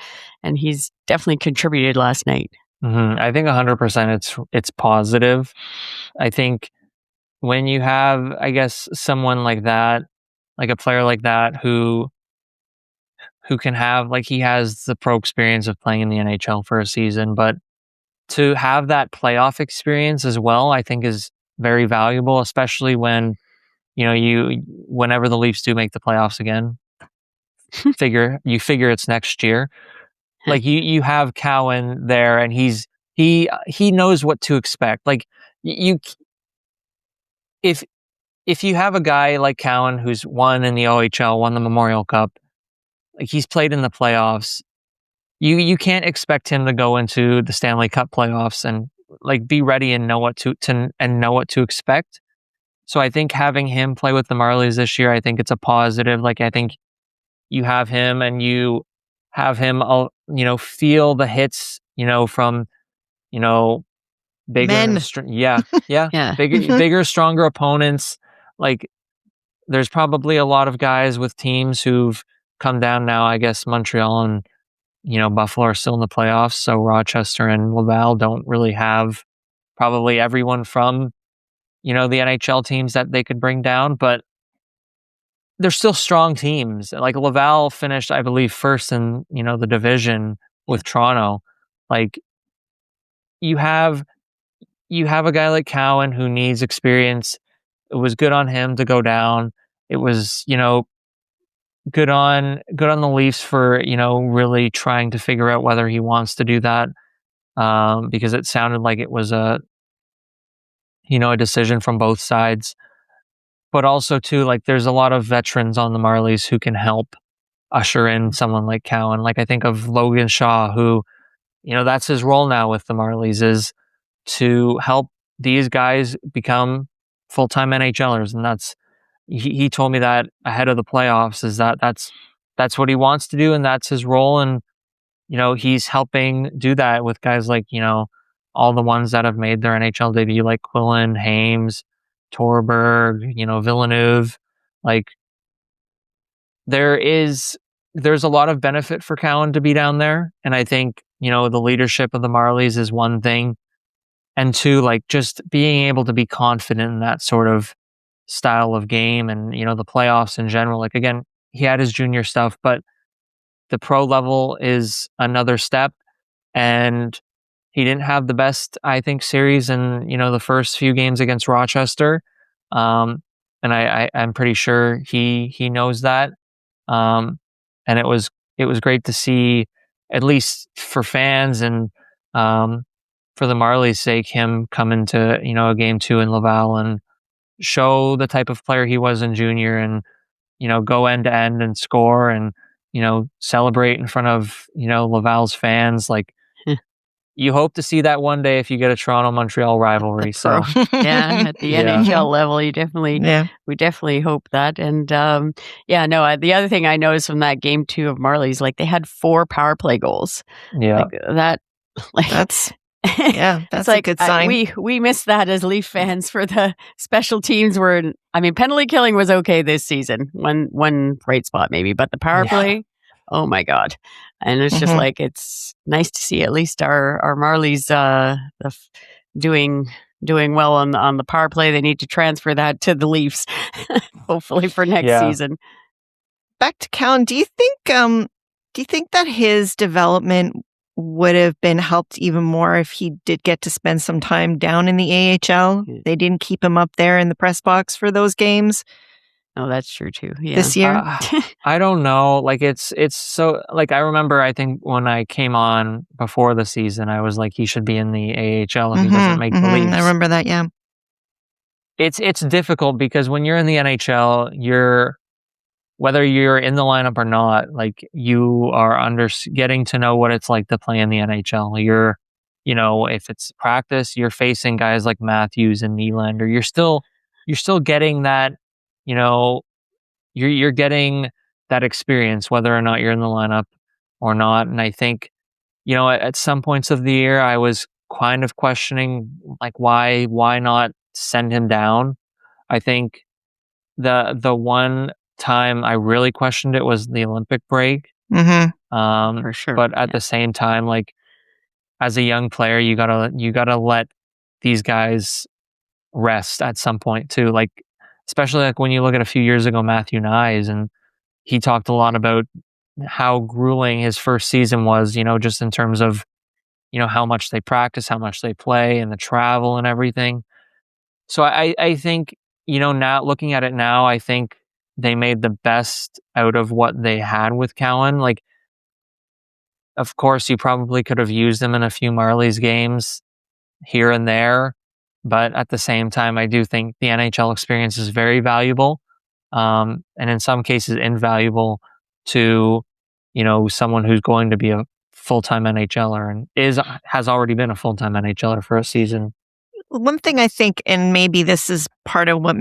he's definitely contributed last night? I think 100% it's positive. I think when you have, I guess, someone like that, like a player like that who can have, like, he has the pro experience of playing in the NHL for a season, but to have that playoff experience as well, I think is very valuable, especially when, whenever the Leafs do make the playoffs again, figure it's next year. Like you have Cowan there, and he knows what to expect. Like if you have a guy like Cowan who's won in the OHL, won the Memorial Cup, like he's played in the playoffs, you can't expect him to go into the Stanley Cup playoffs and like be ready and know what to expect. So I think having him play with the Marlies this year, I think it's a positive. Like, I think you have him and you have him, feel the hits, from, bigger, men. Bigger, stronger opponents. Like, there's probably a lot of guys with teams who've come down now. I guess Montreal and, Buffalo are still in the playoffs. So Rochester and Laval don't really have probably everyone from, the NHL teams that they could bring down, but they're still strong teams. Like Laval finished, I believe, first in, the division with Toronto. Like you have a guy like Cowan who needs experience. It was good on him to go down. It was, good on the Leafs for, really trying to figure out whether he wants to do that. Because it sounded like it was a decision from both sides. But also too, like there's a lot of veterans on the Marlies who can help usher in someone like Cowan. Like I think of Logan Shaw, who, that's his role now with the Marlies, is to help these guys become full-time NHLers. And that's, he told me that ahead of the playoffs, is that's what he wants to do. And that's his role. And, he's helping do that with guys like, all the ones that have made their NHL debut, like Quillen, Hames, Torberg, Villeneuve. Like, there's a lot of benefit for Cowan to be down there. And I think, the leadership of the Marlies is one thing. And two, like, just being able to be confident in that sort of style of game and, the playoffs in general. Like, again, he had his junior stuff, but the pro level is another step. And he didn't have the best, I think, series in, the first few games against Rochester. And I'm pretty sure he knows that. And it was great to see, at least for fans and for the Marlies' sake, him come into, a game 2 in Laval and show the type of player he was in junior and, go end to end and score and, celebrate in front of, Laval's fans. Like, you hope to see that one day if you get a Toronto-Montreal rivalry. So at the NHL level, you definitely, we definitely hope that. And the other thing I noticed from that game 2 of Marlies, like, they had 4 power play goals. Yeah, that's it's a good sign. We missed that as Leaf fans for the special teams. Penalty killing was okay this season, one bright spot maybe, but the power play, oh my God. And it's just like, it's nice to see at least our Marlies doing well on the power play. They need to transfer that to the Leafs, hopefully for next season. Back to Cowan, do you think that his development would have been helped even more if he did get to spend some time down in the AHL? They didn't keep him up there in the press box for those games. Oh, that's true too. Yeah. This year, I don't know. Like, it's so, like, I remember, I think when I came on before the season, I was like, he should be in the AHL if he doesn't make the Leafs. I remember that. Yeah. It's difficult because when you're in the NHL, whether you're in the lineup or not, like, you are getting to know what it's like to play in the NHL. You're, if it's practice, you're facing guys like Matthews and Nylander. You're still getting that, you're getting that experience, whether or not you're in the lineup or not. And I think, at some points of the year, I was kind of questioning, like, why not send him down? I think the one time I really questioned it was the Olympic break. For sure. But at the same time, like, as a young player, you gotta let these guys rest at some point too. Like, especially like when you look at a few years ago, Matthew Nyes, and he talked a lot about how grueling his first season was, just in terms of, how much they practice, how much they play, and the travel and everything. So I think, now looking at it now, I think they made the best out of what they had with Cowan. Like, of course, you probably could have used him in a few Marlies games here and there. But at the same time, I do think the NHL experience is very valuable, and in some cases invaluable to, someone who's going to be a full-time NHLer and has already been a full-time NHLer for a season. One thing I think, and maybe this is part of what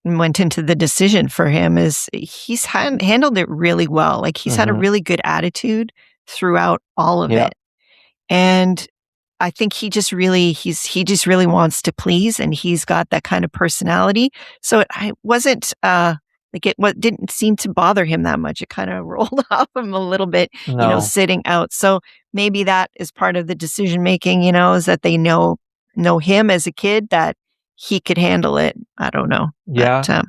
went into the decision for him, is he's handled it really well. Like, he's had a really good attitude throughout all of it, and I think he just really wants to please, and he's got that kind of personality. So it wasn't didn't seem to bother him that much. It kind of rolled off him a little bit, sitting out. So maybe that is part of the decision making. Is that they know him as a kid, that he could handle it. I don't know. Yeah, but,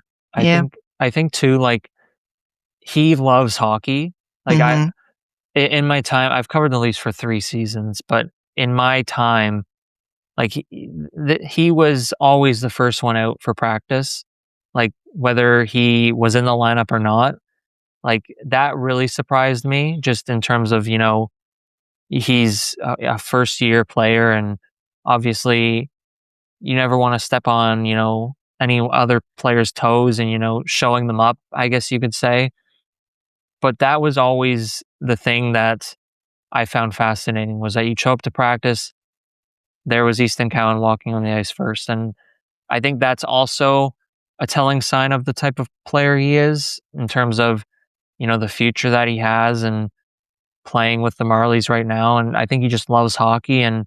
I think too. Like, he loves hockey. Like, in my time, I've covered the Leafs for 3 seasons, but in my time, like, he was always the first one out for practice, like, whether he was in the lineup or not. Like, that really surprised me, just in terms of, he's a first year player, and obviously you never want to step on, any other player's toes and, showing them up, I guess you could say. But that was always the thing that I found fascinating, was that you show up to practice, there was Easton Cowan walking on the ice first. And I think that's also a telling sign of the type of player he is, in terms of, the future that he has and playing with the Marlies right now. And I think he just loves hockey, and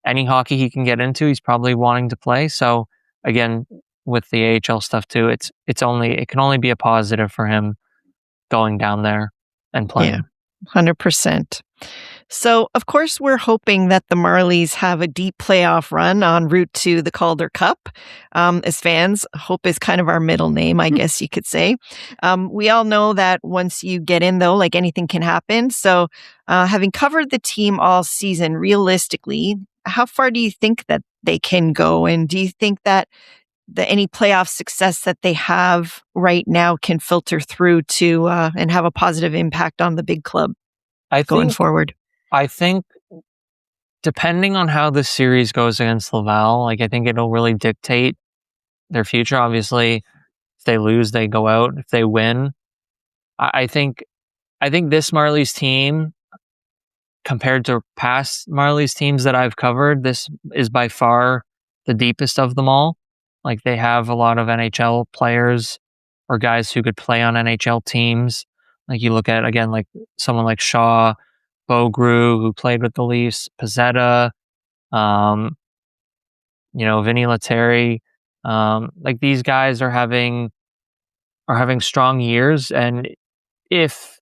any hockey he can get into, he's probably wanting to play. So again, with the AHL stuff too. It can only be a positive for him going down there and playing. Yeah, 100%. So, of course, we're hoping that the Marlies have a deep playoff run en route to the Calder Cup. As fans, hope is kind of our middle name, I guess you could say. We all know that once you get in, though, like anything can happen. So, having covered the team all season, realistically, how far do you think that they can go? And do you think that any playoff success that they have right now can filter through to and have a positive impact on the big club going forward? I think depending on how this series goes against Laval, like I think it'll really dictate their future. Obviously, if they lose, they go out. If they win, I think this Marlies team, compared to past Marlies teams that I've covered, this is by far the deepest of them all. Like they have a lot of NHL players or guys who could play on NHL teams. Like you look at, again, like someone like Shaw, Bogru, who played with the Leafs, Pizzetta, Vinny Lettieri. Like these guys are having strong years, and if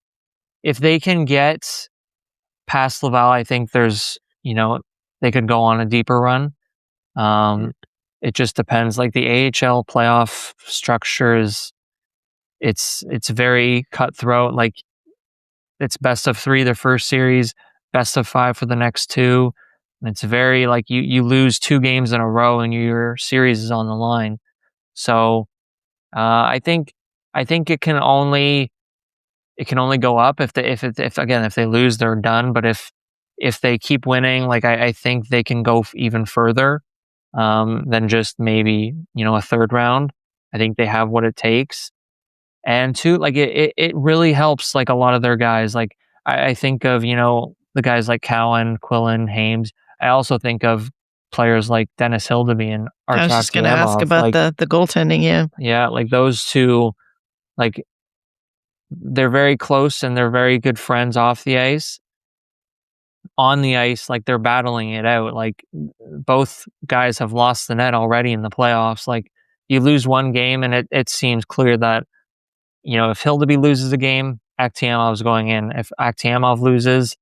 they can get past Laval, I think there's they could go on a deeper run. It just depends. Like the AHL playoff structure it's very cutthroat. Like it's best of 3 the first series, best of 5 for the next 2. And it's very like you lose 2 games in a row and your series is on the line. So I think it can only go up if they lose, they're done. But if they keep winning, like I think they can go even further than just maybe a third round. I think they have what it takes. And two, like it really helps like a lot of their guys. Like I think of, the guys like Cowan, Quillen, Hames. I also think of players like Dennis Hildeby and Artak. I was just going to ask about the goaltending, yeah. Yeah, like those two, like they're very close and they're very good friends off the ice. On the ice, like they're battling it out. Like both guys have lost the net already in the playoffs. Like you lose one game and it seems clear that if Hildeby loses a game, Akhtiamov's going in. If Akhtiamov loses,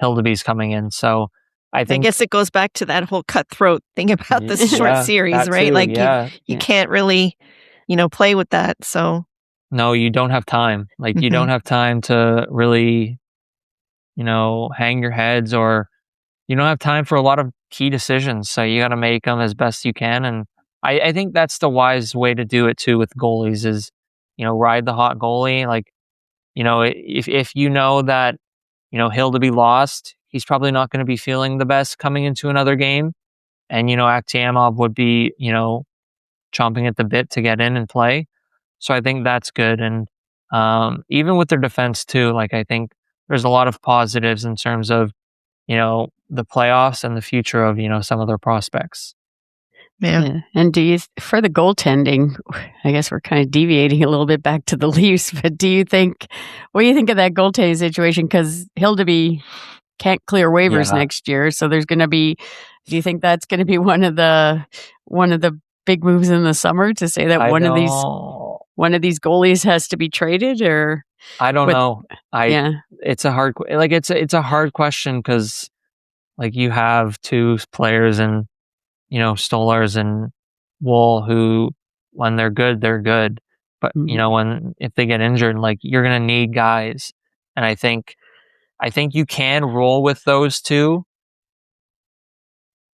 Hildeby's coming in. So I guess it goes back to that whole cutthroat thing about this short series, right? Too, like you can't really, play with that. So no, you don't have time. Like you don't have time to really, hang your heads, or you don't have time for a lot of key decisions. So you got to make them as best you can. And I think that's the wise way to do it too with goalies is, ride the hot goalie. Like, if you know that, Hildeby lost, he's probably not going to be feeling the best coming into another game. And, Akhtiamov would be, chomping at the bit to get in and play. So I think that's good. And even with their defense too, like I think there's a lot of positives in terms of, the playoffs and the future of, some of their prospects. Yeah. And for the goaltending, I guess we're kind of deviating a little bit back to the Leafs, but what do you think of that goaltending situation? Because Hildeby can't clear waivers next year. So there's going to be, do you think that's going to be one of the big moves in the summer to say that one of these goalies has to be traded? Or I don't know. It's a hard, it's a hard question because like you have 2 players and, Stolars and Wool who, when they're good, they're good. But, if they get injured, like you're going to need guys. And I think you can roll with those 2,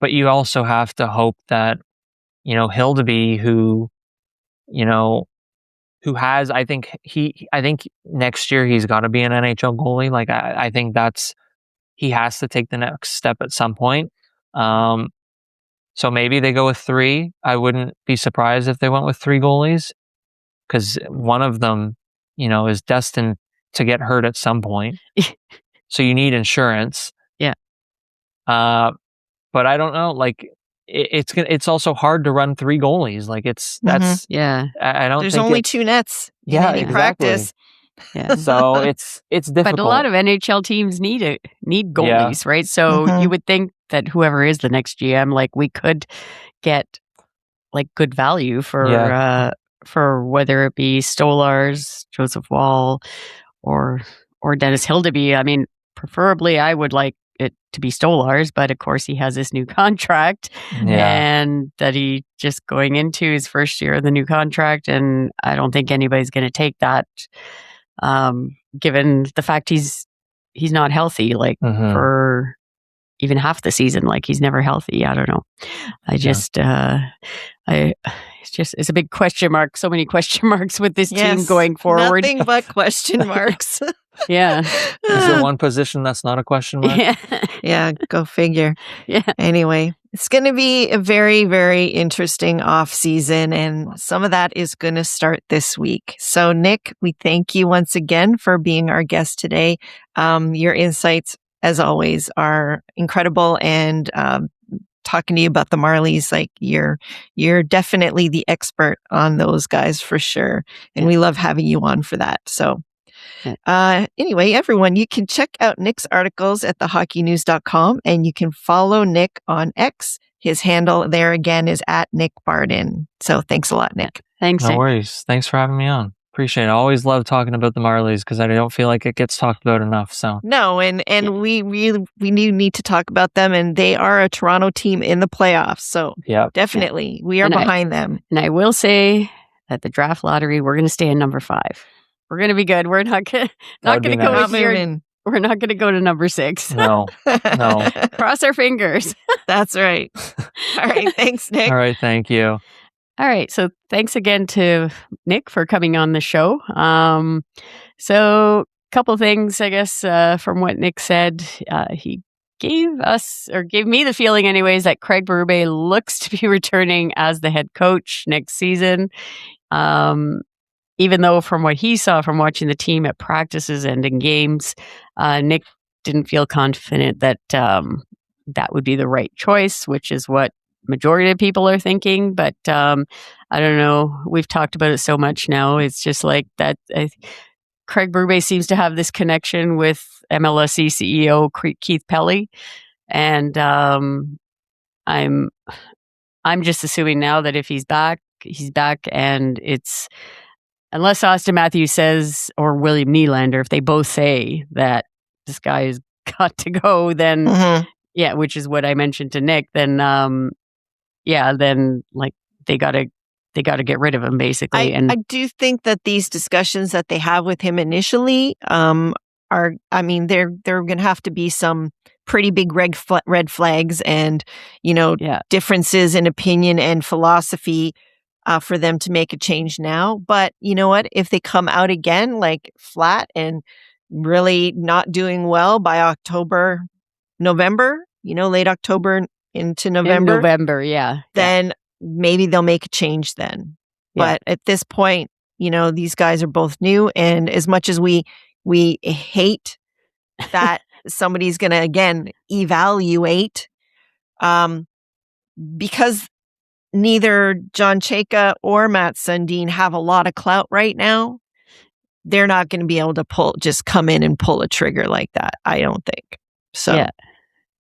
but you also have to hope that, Hildeby who has, I think next year he's got to be an NHL goalie. Like I think he has to take the next step at some point. So maybe they go with 3. I wouldn't be surprised if they went with 3 goalies because one of them, is destined to get hurt at some point. So you need insurance. Yeah. But I don't know. Like it's also hard to run 3 goalies. Like I don't. There's only 2 nets. Yeah, in any practice. Yeah. So it's difficult. But a lot of NHL teams need goalies, right? So you would think that whoever is the next GM, like we could get like good value for whether it be Stolars, Joseph Wall, or Dennis Hildeby. I mean, preferably I would like it to be Stolars, but of course he has this new contract and that he just going into his first year of the new contract, and I don't think anybody's going to take that, given the fact he's not healthy, like for even half the season. Like he's never healthy. I don't know. I just, it's a big question mark. So many question marks with this team going forward. Nothing but question marks. Yeah. Is there one position that's not a question mark? Yeah, go figure. Yeah. Anyway, it's going to be a very, very interesting off season, and some of that is going to start this week. So, Nick, we thank you once again for being our guest today. Your insights, as always, are incredible, and talking to you about the Marlies, like you're definitely the expert on those guys for sure, and we love having you on for that. So. Anyway, everyone, you can check out Nick's articles at thehockeynews.com, and you can follow Nick on X. His handle there again is at Nick Barden. So thanks a lot, Nick. Thanks. No worries. Thanks for having me on. Appreciate it. I always love talking about the Marlies because I don't feel like it gets talked about enough. So no, and we need to talk about them, and they are a Toronto team in the playoffs. So definitely, we are behind them. And I will say that the draft lottery, we're going to stay in number 5. We're going to be good. We're not going to go here. We're not going to go to number 6. No. Cross our fingers. That's right. All right. Thanks, Nick. All right. Thank you. All right. So thanks again to Nick for coming on the show. So a couple things, I guess, from what Nick said. He gave me the feeling anyways that Craig Berube looks to be returning as the head coach next season. Even though from what he saw from watching the team at practices and in games, Nick didn't feel confident that that would be the right choice, which is what majority of people are thinking. But I don't know. We've talked about it so much now. It's just like that. Craig Berube seems to have this connection with MLSE CEO Keith Pelly, and I'm just assuming now that if he's back, and it's. Unless Austin Matthews says, or William Nylander, if they both say that this guy has got to go, then, which is what I mentioned to Nick, then, then like they got to get rid of him basically. I do think that these discussions that they have with him initially, they're going to have to be some pretty big red flags and, differences in opinion and philosophy. For them to make a change now. But you know what? If they come out again like flat and really not doing well by October, November, late October into November. Then maybe they'll make a change then. Yeah. But at this point, these guys are both new. And as much as we hate that somebody's going to, again, evaluate, because neither John Chayka or Mats Sundin have a lot of clout right now, they're not going to be able to just come in and pull a trigger like that, I don't think. So,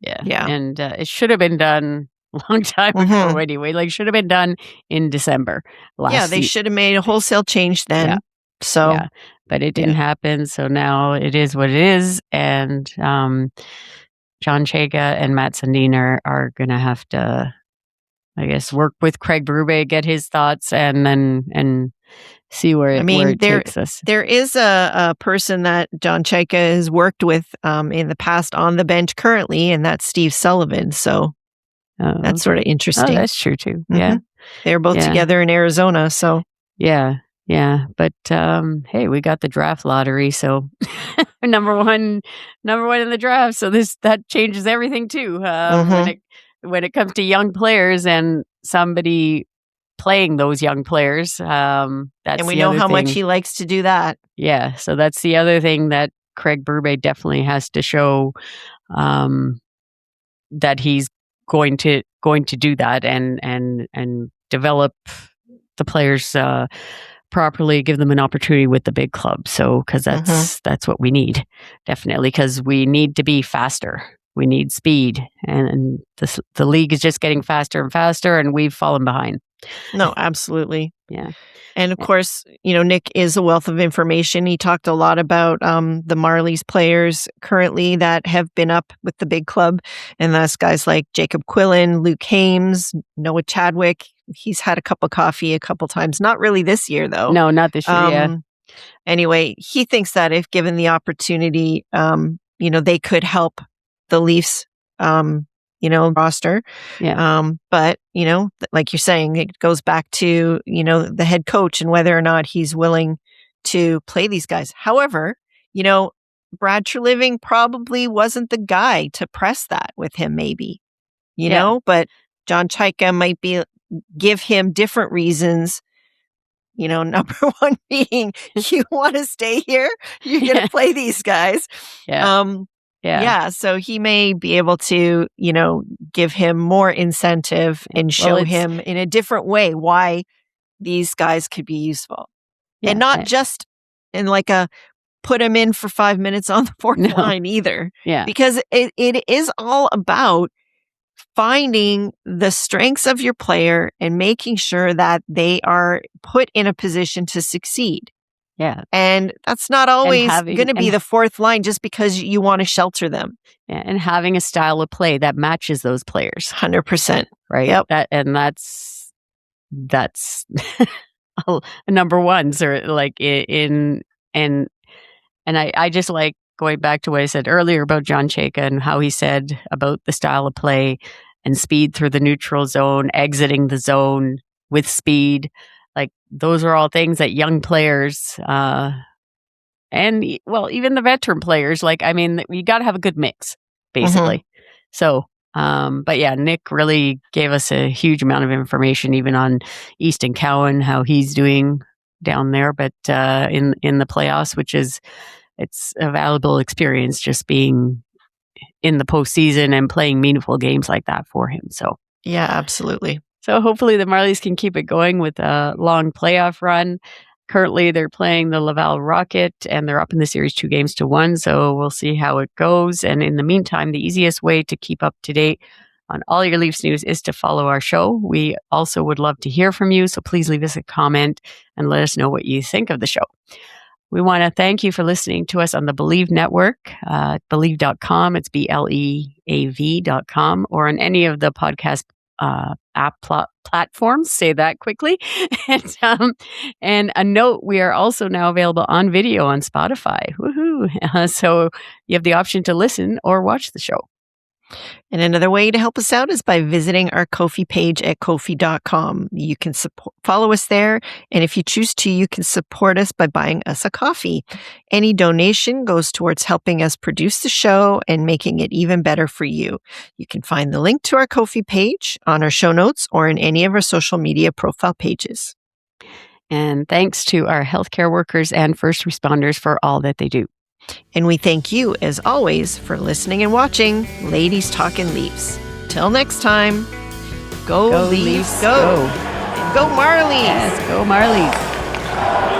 yeah. And it should have been done a long time ago anyway. Like, should have been done in December last year. They should have made a wholesale change then. Yeah. So, but it didn't happen. So now it is what it is. And John Chayka and Mats Sundin are going to have to, I guess, work with Craig Berube, get his thoughts, and see where it takes us. There is a person that John Chayka has worked with in the past on the bench currently, and that's Steve Sullivan. So that's sort of interesting. Oh, that's true too. Yeah, they're both together in Arizona. So yeah. But hey, we got the draft lottery, so number one in the draft. So that changes everything too. When it comes to young players and somebody playing those young players, and we know how much he likes to do that. Yeah, so that's the other thing that Craig Berube definitely has to show, that he's going to do that and develop the players properly, give them an opportunity with the big club. So because that's what we need, definitely, because we need to be faster. We need speed, and the league is just getting faster and faster, and we've fallen behind. No, absolutely. Yeah. And of course, Nick is a wealth of information. He talked a lot about the Marlies players currently that have been up with the big club. And that's guys like Jacob Quillen, Luke Hames, Noah Chadwick. He's had a cup of coffee a couple times. Not really this year, though. No, not this year. Yeah. Anyway, he thinks that if given the opportunity, they could help the Leafs, roster. Yeah. But, like you're saying, it goes back to, the head coach and whether or not he's willing to play these guys. However, Brad Treliving probably wasn't the guy to press that with him, maybe, but John Chayka might give him different reasons. Number one being you want to stay here, you're going to play these guys. Yeah. So he may be able to, give him more incentive and show him in a different way why these guys could be useful. And not just in like a put him in for 5 minutes on the fourth line either. Yeah. Because it is all about finding the strengths of your player and making sure that they are put in a position to succeed. Yeah. And that's not always going to be the fourth line just because you want to shelter them. Yeah. And having a style of play that matches those players. 100%. Right. Yep. That's number one. So like I just like going back to what I said earlier about John Chayka and how he said about the style of play and speed through the neutral zone, exiting the zone with speed. Like those are all things that young players, and even the veteran players, you got to have a good mix, basically. Mm-hmm. So, but yeah, Nick really gave us a huge amount of information, even on Easton Cowan, how he's doing down there, but in the playoffs, it's a valuable experience just being in the postseason and playing meaningful games like that for him. So yeah, absolutely. So hopefully the Marlies can keep it going with a long playoff run. Currently, they're playing the Laval Rocket, and they're up in the series 2-1. So we'll see how it goes. And in the meantime, the easiest way to keep up to date on all your Leafs news is to follow our show. We also would love to hear from you. So please leave us a comment and let us know what you think of the show. We want to thank you for listening to us on the Believe Network, Believe.com. It's BLEAV.com, or on any of the podcast app platforms. Say that quickly. And a note, we are also now available on video on Spotify. Woohoo! So you have the option to listen or watch the show. And another way to help us out is by visiting our Ko-fi page at Ko-fi.com. You can follow us there. And if you choose to, you can support us by buying us a coffee. Any donation goes towards helping us produce the show and making it even better for you. You can find the link to our Ko-fi page on our show notes or in any of our social media profile pages. And thanks to our healthcare workers and first responders for all that they do. And we thank you, as always, for listening and watching Ladies Talkin' Leafs. Till next time, go Leafs, go! And go Marlies! Yes, go Marlies!